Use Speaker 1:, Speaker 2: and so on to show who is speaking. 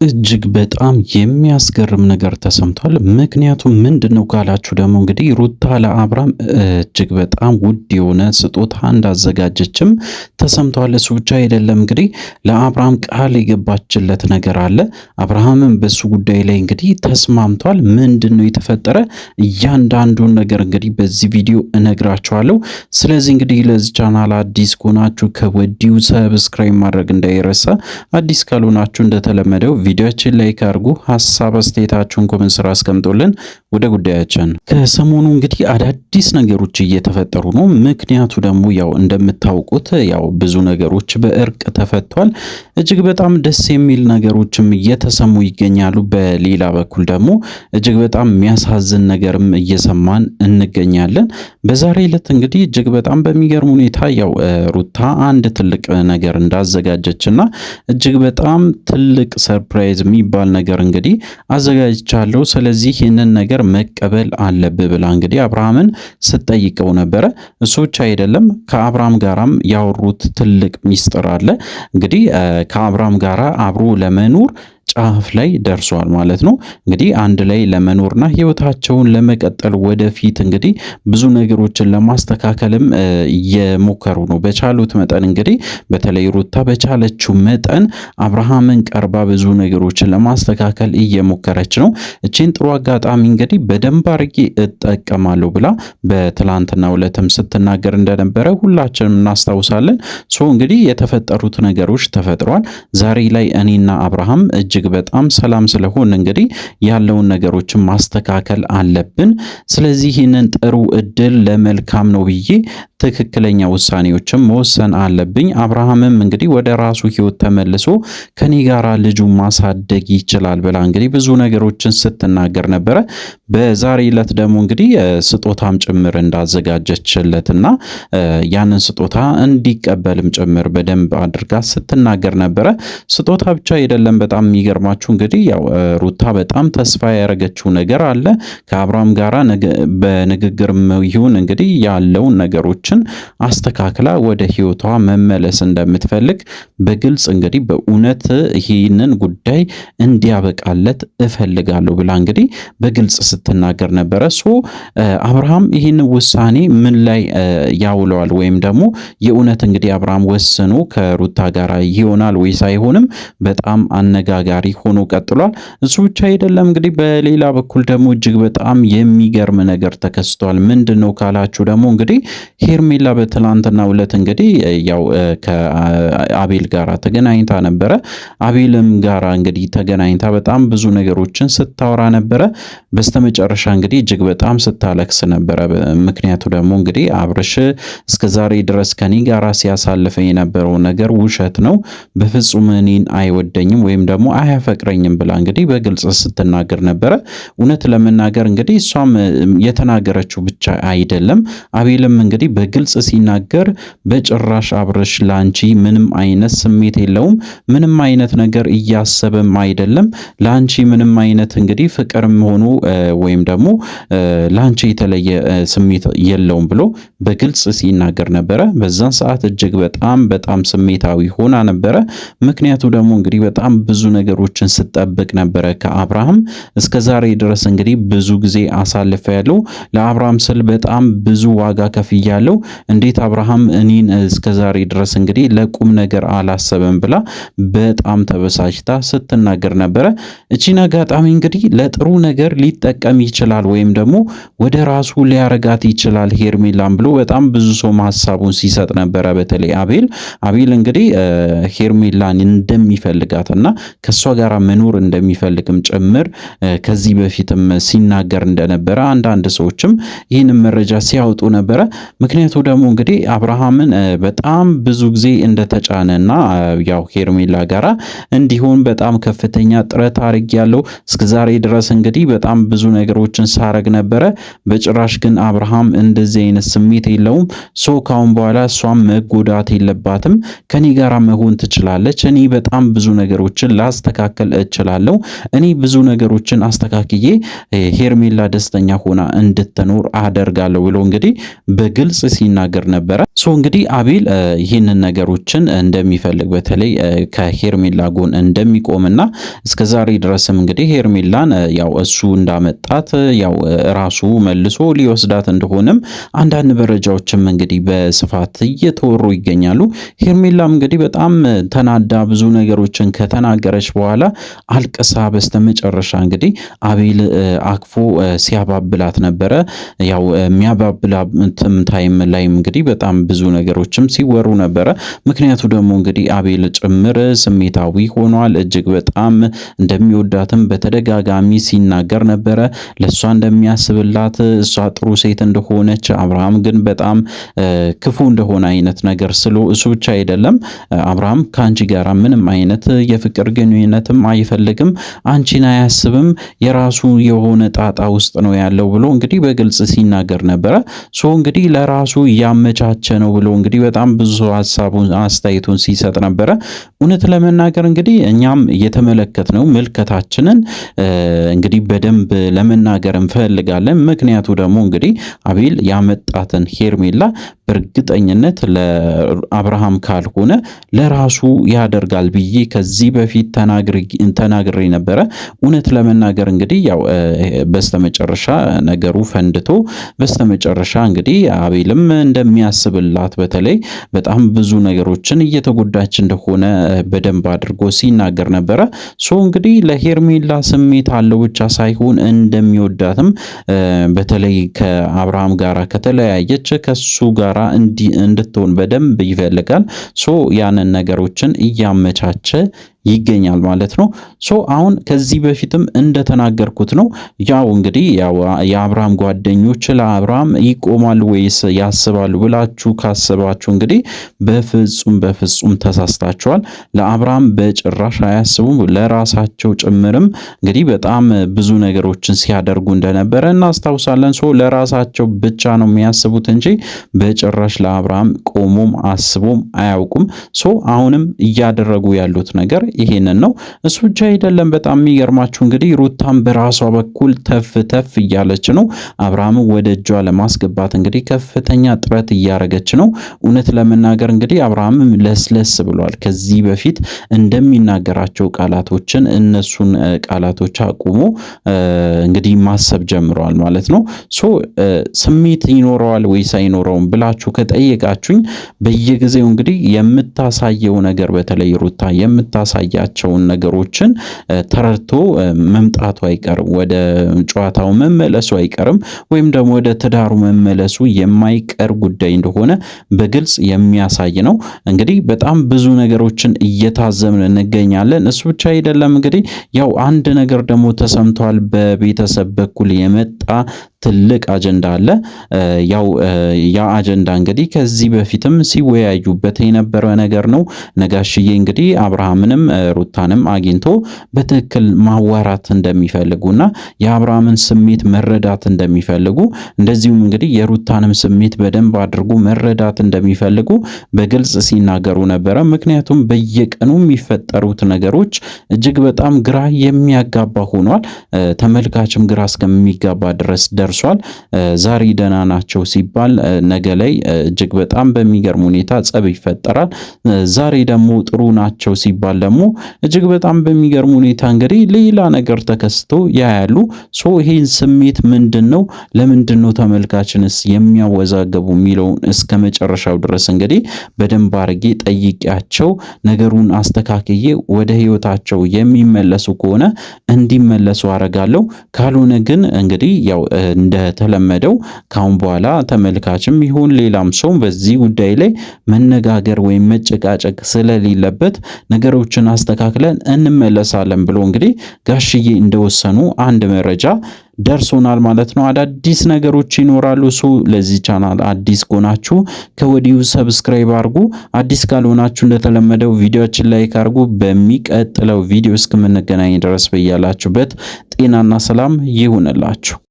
Speaker 1: እጅግ በጣም የሚያስገርም ነገር ተሰምቷል። ምክንያቱም ምንድነው ካላችሁ ደግሞ እንግዲህ ሩታ ለአብርሃም እጅግ በጣም ውድ የሆነ ስጦታ እንዳዘጋጀችም ተሰምቷል። እሱ ብቻ አይደለም እንግዲህ ለአብርሃም ቃል የገባችለት ነገር አለ። አብርሃምም በሱ ጉዳይ ላይ እንግዲህ ተስማምቷል። ምንድነው የተፈጠረ እያንዳንዱን ነገር እንግዲህ በዚህ ቪዲዮ እነግራችኋለሁ። ስለዚህ እንግዲህ ለዚህ ቻናል አዲስ ከሆናችሁ ከወዲሁ ሰብስክራይብ ማድረግ እንዳይረሳ፣ አዲስ ካልሆናችሁ እንደተለመደው ቪዲዮችን ላይክ አድርጉ፣ ሐሳብ አስተያየታችሁን ኮሜንት ስራ አስቀምጡልን። ወደ ጉዳያችን ከሰሞኑ እንግዲህ አዳዲስ ነገሮች እየተፈጠሩ ነው። ምክንያቱ ደግሞ ያው እንደምታውቁት ያው ብዙ ነገሮች በእርቅ ተፈቷል። እጅግ በጣም ደስ የሚል ነገሮችም እየተሰሙ ይገኛሉ። በሌላ በኩል ደግሞ እጅግ በጣም የሚያሳዝን ነገርም እየሰማን እንገኛለን። በዛሬ ዕለት እንግዲህ እጅግ በጣም በሚገርም ሁኔታ ያው ሩታ አንድ ትልቅ ነገር እንዳዘጋጀችና እጅግ በጣም ትልቅ ሰርፕራይዝ የሚባል ነገር እንግዲህ አዘጋጅቻለሁ፣ ስለዚህ ይህንን ነገር መቀበል አለብህ ብላ እንግዲህ አብርሃምን ስትጠይቀው ነበረ። እሱ ብቻ አይደለም ከአብርሃም ጋራም ያወሩት ትልቅ ሚስጥር አለ። እንግዲህ ከአብርሃም ጋራ አብሮ ለመኖር ጫፍ ላይ ደርሷል ማለት ነው። እንግዲህ አንድ ላይ ለመኖርና ህይወታቸውን ለመቀጠል ወደፊት እንግዲህ ብዙ ነገሮችን ለማስተካከልም እየሞከሩ ነው። በቻሉት መጠን እንግዲህ በተለይ ሩታ በቻለችው መጠን አብርሃምን ቀርባ ብዙ ነገሮችን ለማስተካከል እየሞከረች ነው። እቺን ጥሩ አጋጣሚ እንግዲህ በደንብ አድርጌ እጠቀማለሁ ብላ በትላንትናው ዕለትም ስትናገር እንደነበረ ሁላችንም እናስታውሳለን። እንግዲህ የተፈጠሩት ነገሮች ተፈጥሯል። ዛሬ ላይ እኔና አብርሃም እጅግ በጣም ሰላም ስለሆን እንግዲህ ያለውን ነገሮችን ማስተካከል አለብን። ስለዚህ ይህንን ጥሩ እድል ለመልካም ነው ብዬ ትክክለኛ ውሳኔዎችን መወሰን አለብኝ። አብርሃምም እንግዲህ ወደ ራሱ ህይወት ተመልሶ ከኔ ጋራ ልጁ ማሳደግ ይችላል ብላ እንግዲህ ብዙ ነገሮችን ስትናገር ነበረ። በዛሬ ዕለት ደግሞ እንግዲህ ስጦታም ጭምር እንዳዘጋጀችለትና ያንን ስጦታ እንዲቀበልም ጭምር በደንብ አድርጋ ስትናገር ነበረ። ስጦታ ብቻ አይደለም፣ በጣም የሚገርማችሁ እንግዲህ ያው ሩታ በጣም ተስፋ ያደረገችው ነገር አለ። ከአብርሃም ጋራ በንግግር ይሁን እንግዲህ ያለውን ነገሮችን አስተካክላ ወደ ህይወቷ መመለስ እንደምትፈልግ በግልጽ እንግዲህ በእውነት ይህንን ጉዳይ እንዲያበቃለት እፈልጋለሁ ብላ እንግዲህ በግልጽ ስትናገር ነበረ። አብርሃም ይህን ውሳኔ ምን ላይ ያውለዋል ወይም ደግሞ የእውነት እንግዲህ አብርሃም ወስኖ ከሩታ ጋር ይሆናል ወይስ አይሆንም በጣም አነጋጋሪ ሆኖ ቀጥሏል። እሱ ብቻ አይደለም እንግዲህ በሌላ በኩል ደግሞ እጅግ በጣም የሚገርም ነገር ተከስቷል። ምንድነው ካላችሁ ደግሞ እንግዲህ ሄርሜላ በትላንትናው ዕለት እንግዲህ ያው ከአቤል ጋራ ተገናኝታ ነበረ። አቤልም ጋራ እንግዲህ ተገናኝታ በጣም ብዙ ነገሮችን ስታወራ ነበረ። በስተመጨረሻ እንግዲህ እጅግ በጣም ስታለቅስ ነበረ። ምክንያቱ ደግሞ እንግዲህ አብርሽ እስከዛሬ ድረስ ከኔ ጋራ ሲያሳልፈ የነበረው ነገር ውሸት ነው፣ በፍጹም እኔን አይወደኝም ወይም ደግሞ አያፈቅረኝም ብላ እንግዲህ በግልጽ ስትናገር ነበረ። እውነት ለመናገር እንግዲህ እሷም የተናገረችው ብቻ አይደለም፣ አቤልም እንግዲህ በግልጽ ሲናገር በጭራሽ አብርሽ ላንቺ ምንም አይነት ስሜት የለውም፣ ምንም አይነት ነገር እያሰበም አይደለም፣ ላንቺ ምንም አይነት እንግዲህ ፍቅርም ሆኖ ወይም ደግሞ ላንቺ የተለየ ስሜት የለውም ብሎ በግልጽ ሲናገር ነበረ። በዛን ሰዓት እጅግ በጣም ስሜታዊ ሆና ነበረ። ምክንያቱ ደግሞ እንግዲህ በጣም ብዙ ነገሮችን ስጠብቅ ነበረ ከአብርሃም እስከ ዛሬ ድረስ እንግዲህ ብዙ ጊዜ አሳልፌያለሁ፣ ለአብርሃም ስል በጣም ብዙ ዋጋ ከፍያለሁ፣ እንዴት አብርሃም እኔን እስከ ዛሬ ድረስ እንግዲህ ለቁም ነገር አላሰበም ብላ በጣም ተበሳጭታ ስትናገር ነበረ። እቺን አጋጣሚ እንግዲህ ለጥሩ ነገር ሊጠቀም ይችላል ወይም ደግሞ ወደ ራሱ ሊያረጋት ይችላል ሄርሜላን ብሎ በጣም ብዙ ሰው ሀሳቡን ሲሰጥ ነበረ። በተለይ አቤል እንግዲህ ሄርሜላን እንደሚፈልጋትና ከሷ ጋር መኖር እንደሚፈልግም ጭምር ከዚህ በፊትም ሲናገር እንደነበረ አንዳንድ ሰዎችም ይህንን መረጃ ሲያወጡ ነበረ። ምክንያቱ ደግሞ እንግዲህ አብርሃምን በጣም ብዙ ጊዜ እንደተጫነና ያው ሄርሜላ ጋራ እንዲሆን በጣም ከፍተኛ ጥረት አድርጌያለሁ፣ እስከዛሬ ድረስ እንግዲህ በጣም ብዙ ነገሮችን ሳረግ ነበረ፣ በጭራሽ ግን አብርሃም እንደዚህ አይነት ስሜት የለውም፣ ካሁን በኋላ እሷም መጎዳት የለባትም፣ ከኔ ጋራ መሆን ትችላለች፣ እኔ በጣም ብዙ ነገሮችን ማስተካከል እችላለሁ። እኔ ብዙ ነገሮችን አስተካክዬ ሄርሜላ ደስተኛ ሆና እንድትኖር አደርጋለሁ ብሎ እንግዲህ በግልጽ ሲናገር ነበረ። እንግዲህ አቤል ይህንን ነገሮችን እንደሚፈልግ በተለይ ከሄርሜላ ጎን እንደሚቆምና እስከዛሬ ድረስም እንግዲህ ሄርሜላን ያው እሱ እንዳመጣት ያው ራሱ መልሶ ሊወስዳት እንደሆነም አንዳንድ መረጃዎችም እንግዲህ በስፋት እየተወሩ ይገኛሉ። ሄርሜላም እንግዲህ በጣም ተናዳ ብዙ ነገሮችን ከተናገረች በኋላ አልቅሳ በስተመጨረሻ እንግዲህ አቤል አቅፎ ሲያባብላት ነበረ። ያው የሚያባብላትም ታይም ላይ እንግዲህ በጣም ብዙ ነገሮችም ሲወሩ ነበረ። ምክንያቱ ደግሞ እንግዲህ አቤል ጭምር ስሜታዊ ሆኗል። እጅግ በጣም እንደሚወዳትም በተደጋጋሚ ሲናገር ነበረ። ለሷ እንደሚያስብላት፣ እሷ ጥሩ ሴት እንደሆነች፣ አብርሃም ግን በጣም ክፉ እንደሆነ አይነት ነገር እሱ ብቻ አይደለም አብርሃም ከአንቺ ጋር ምንም አይነት የፍቅር ግንኙነትም አይፈልግም፣ አንቺን አያስብም፣ የራሱ የሆነ ጣጣ ውስጥ ነው ያለው ብሎ እንግዲህ በግልጽ ሲናገር ነበረ። እንግዲህ ለራሱ እያመቻቸ ነው ብሎ እንግዲህ በጣም ብዙ ሀሳቡን አስተያየቱን ሲሰጥ ነበረ። እውነት ለመናገር እንግዲህ እኛም የተመለከትነው ምልከታችንን እንግዲህ በደንብ ለመናገር እንፈልጋለን። ምክንያቱ ደግሞ እንግዲህ አቤል ያመጣትን ሄርሜላ በእርግጠኝነት ለአብርሃም ካልሆነ ለራሱ ያደርጋል ብዬ ከዚህ በፊት ተናግሬ ነበረ። እውነት ለመናገር እንግዲህ ያው በስተመጨረሻ ነገሩ ፈንድቶ በስተመጨረሻ እንግዲህ አቤልም እንደሚያስብላት በተለይ በጣም ብዙ ነገሮችን እየተጎዳች እንደሆነ በደንብ አድርጎ ሲናገር ነበረ። እንግዲህ ለሄርሜላ ስሜት አለው ብቻ ሳይሆን እንደሚወዳትም በተለይ ከአብርሃም ጋር ከተለያየች ከሱ ጋር እንድትሆን በደንብ ይፈልጋል። ያንን ነገሮችን እያመቻቸ ይገኛል ማለት ነው። አሁን ከዚህ በፊትም እንደተናገርኩት ነው። ያው እንግዲህ የአብርሃም ጓደኞች ለአብርሃም ይቆማሉ ወይስ ያስባሉ ብላችሁ ካስባችሁ እንግዲህ በፍጹም ተሳስታችኋል። ለአብርሃም በጭራሽ አያስቡም። ለራሳቸው ጭምርም እንግዲህ በጣም ብዙ ነገሮችን ሲያደርጉ እንደነበረ እናስታውሳለን። ለራሳቸው ብቻ ነው የሚያስቡት እንጂ በጭራሽ ለአብርሃም ቆሞም አስቦም አያውቁም። አሁንም እያደረጉ ያሉት ነገር ይሄንን ነው። እሱ ብቻ አይደለም። በጣም የሚገርማችሁ እንግዲህ ሩታም በራሷ በኩል ተፍ እያለች ነው። አብርሃም ወደ እጇ ለማስገባት እንግዲህ ከፍተኛ ጥረት እያደረገች ነው። እውነት ለመናገር እንግዲህ አብርሃም ለስለስ ብሏል። ከዚህ በፊት እንደሚናገራቸው ቃላቶችን እነሱን ቃላቶች አቁሞ እንግዲህ ማሰብ ጀምረዋል ማለት ነው። ስሜት ይኖረዋል ወይስ አይኖረውም ብላችሁ ከጠየቃችሁኝ በየጊዜው እንግዲህ የምታሳየው ነገር በተለይ ሩታ የምታሳያቸውን ነገሮችን ተረድቶ መምጣቱ አይቀርም፣ ወደ ጨዋታው መመለሱ አይቀርም፣ ወይም ደግሞ ወደ ትዳሩ መመለሱ የማይቀር ጉዳይ እንደሆነ በግልጽ የሚያሳይ ነው። እንግዲህ በጣም ብዙ ነገሮችን እየታዘብን እንገኛለን። እሱ ብቻ አይደለም እንግዲህ ያው አንድ ነገር ደግሞ ተሰምቷል። በቤተሰብ በኩል የመጣ ትልቅ አጀንዳ አለ። ያ አጀንዳ እንግዲህ ከዚህ በፊትም ሲወያዩበት የነበረ ነገር ነው። ነጋሽዬ እንግዲህ አብርሃምንም ሩታንም አግኝቶ በትክክል ማዋራት እንደሚፈልጉና የአብርሃምን ስሜት መረዳት እንደሚፈልጉ እንደዚሁም እንግዲህ የሩታንም ስሜት በደንብ አድርጎ መረዳት እንደሚፈልጉ በግልጽ ሲናገሩ ነበረ። ምክንያቱም በየቀኑ የሚፈጠሩት ነገሮች እጅግ በጣም ግራ የሚያጋባ ሆኗል። ተመልካችም ግራ እስከሚጋባ ድረስ ደርሷል። ዛሬ ደህና ናቸው ሲባል ነገ ላይ እጅግ በጣም በሚገርም ሁኔታ ጸብ ይፈጠራል። ዛሬ ደግሞ ጥሩ ናቸው ሲባል ደግሞ እጅግ በጣም በሚገርም ሁኔታ እንግዲህ ሌላ ነገር ተከስቶ ያያሉ። ይሄን ስሜት ምንድነው? ለምንድነው ተመልካችንስ የሚያወዛገቡ የሚለውን እስከ መጨረሻው ድረስ እንግዲህ በደንብ አድርጌ ጠይቄያቸው ነገሩን አስተካክዬ ወደ ህይወታቸው የሚመለሱ ከሆነ እንዲመለሱ አረጋለሁ። ካልሆነ ግን እንግዲህ ያው እንደተለመደው ካሁን በኋላ ተመልካችም ይሁን ሌላም ሰው በዚህ ጉዳይ ላይ መነጋገር ወይም መጨቃጨቅ ስለሌለበት ነገሮችን አስተካክለን እንመለሳለን ብሎ እንግዲህ ጋሽዬ እንደወሰኑ አንድ መረጃ ደርሶናል ማለት ነው። አዳዲስ ነገሮች ይኖራሉ። ለዚህ ቻናል አዲስ ከሆናችሁ ከወዲሁ ሰብስክራይብ አድርጉ። አዲስ ካልሆናችሁ እንደተለመደው ቪዲዮችን ላይክ አድርጉ። በሚቀጥለው ቪዲዮ እስከምንገናኝ ድረስ በያላችሁበት ጤናና ሰላም ይሁንላችሁ።